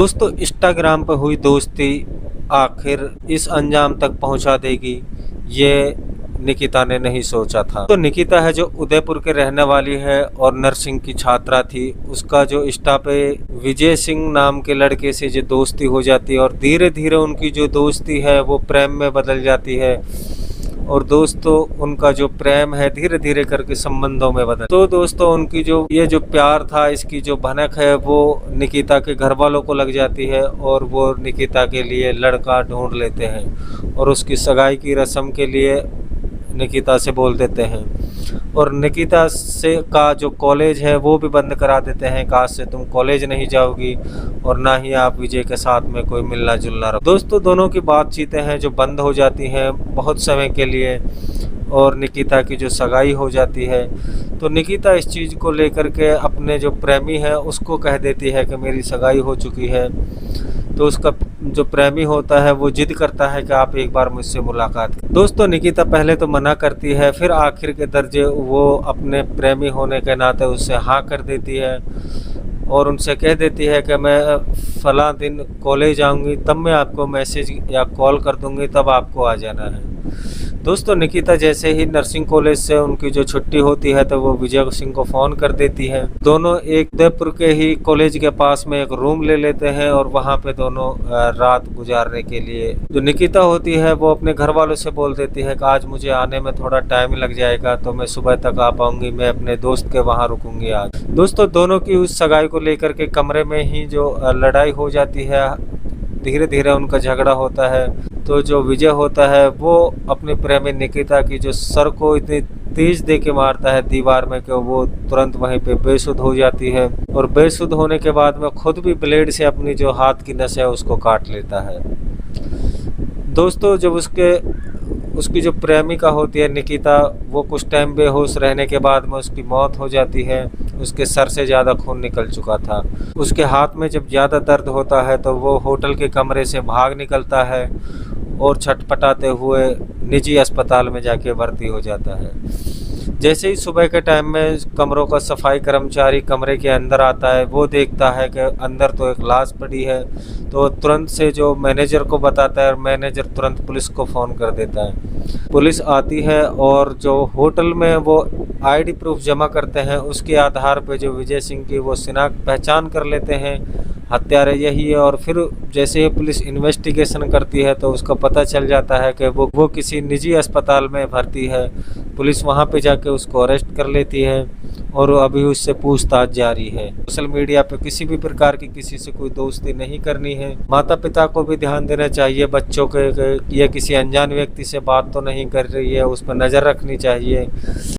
दोस्तों इंस्टाग्राम पर हुई दोस्ती आखिर इस अंजाम तक पहुंचा देगी, ये निकिता ने नहीं सोचा था। तो निकिता है जो उदयपुर के रहने वाली है और नर्सिंग की छात्रा थी। उसका जो इंस्टा पे विजय सिंह नाम के लड़के से जो दोस्ती हो जाती है और धीरे धीरे उनकी जो दोस्ती है वो प्रेम में बदल जाती है। और दोस्तों उनका जो प्रेम है धीरे धीरे करके संबंधों में बदल। तो दोस्तों उनकी जो प्यार था, इसकी जो भनक है वो निकिता के घर वालों को लग जाती है और वो निकिता के लिए लड़का ढूंढ लेते हैं और उसकी सगाई की रस्म के लिए निकिता से बोल देते हैं। और निकिता से का जो कॉलेज है वो भी बंद करा देते हैं, काश से तुम कॉलेज नहीं जाओगी और ना ही आप विजय के साथ में कोई मिलना जुलना रहो। दोस्तों दोनों की बातचीतें हैं जो बंद हो जाती हैं बहुत समय के लिए और निकिता की जो सगाई हो जाती है। तो निकिता इस चीज़ को लेकर के अपने जो प्रेमी है उसको कह देती है कि मेरी सगाई हो चुकी है। तो उसका जो प्रेमी होता है वो जिद करता है कि आप एक बार मुझसे मुलाकात करें। दोस्तों निकिता पहले तो मना करती है, फिर आखिर के दर्जे वो अपने प्रेमी होने के नाते उससे हाँ कर देती है और उनसे कह देती है कि मैं फलां दिन कॉलेज आऊँगी, तब मैं आपको मैसेज या कॉल कर दूँगी, तब आपको आ जाना है। दोस्तों निकिता जैसे ही नर्सिंग कॉलेज से उनकी जो छुट्टी होती है तो वो विजय सिंह को फ़ोन कर देती है। दोनों एक उदयपुर के ही कॉलेज के पास में एक रूम ले लेते हैं और वहाँ पे दोनों रात गुजारने के लिए जो निकिता होती है वो अपने घर वालों से बोल देती है कि आज मुझे आने में थोड़ा टाइम लग जाएगा, तो मैं सुबह तक आ पाऊँगी, मैं अपने दोस्त के वहाँ रुकूँगी आज। दोस्तों दोनों की उस सगाई को लेकर के कमरे में ही जो लड़ाई हो जाती है, धीरे धीरे उनका झगड़ा होता है। तो जो विजय होता है वो अपने प्रेमी निकिता की जो सर को इतनी तेज दे के मारता है दीवार में कि वो तुरंत वहीं पे बेसुध हो जाती है और बेसुध होने के बाद में खुद भी ब्लेड से अपनी जो हाथ की नस है उसको काट लेता है। दोस्तों जब उसकी जो प्रेमिका होती है निकिता, वो कुछ टाइम बेहोश रहने के बाद में उसकी मौत हो जाती है। उसके सर से ज़्यादा खून निकल चुका था। उसके हाथ में जब ज़्यादा दर्द होता है तो वो होटल के कमरे से भाग निकलता है और छटपटाते हुए निजी अस्पताल में जाके भर्ती हो जाता है। जैसे ही सुबह के टाइम में कमरों का सफाई कर्मचारी कमरे के अंदर आता है, वो देखता है कि अंदर तो एक लाश पड़ी है, तो तुरंत से जो मैनेजर को बताता है और मैनेजर तुरंत पुलिस को फ़ोन कर देता है। पुलिस आती है और जो होटल में वो आईडी प्रूफ जमा करते हैं उसके आधार पर जो विजय सिंह की वो शिनाख्त पहचान कर लेते हैं, हत्यारा यही है। और फिर जैसे ही पुलिस इन्वेस्टिगेशन करती है तो उसका पता चल जाता है कि वो किसी निजी अस्पताल में भर्ती है। पुलिस वहां पे जाके उसको अरेस्ट कर लेती है और अभी उससे पूछताछ जारी है। सोशल मीडिया पे किसी भी प्रकार की किसी से कोई दोस्ती नहीं करनी है। माता पिता को भी ध्यान देना चाहिए बच्चों के, ये किसी अनजान व्यक्ति से बात तो नहीं कर रही है, उस पर नज़र रखनी चाहिए।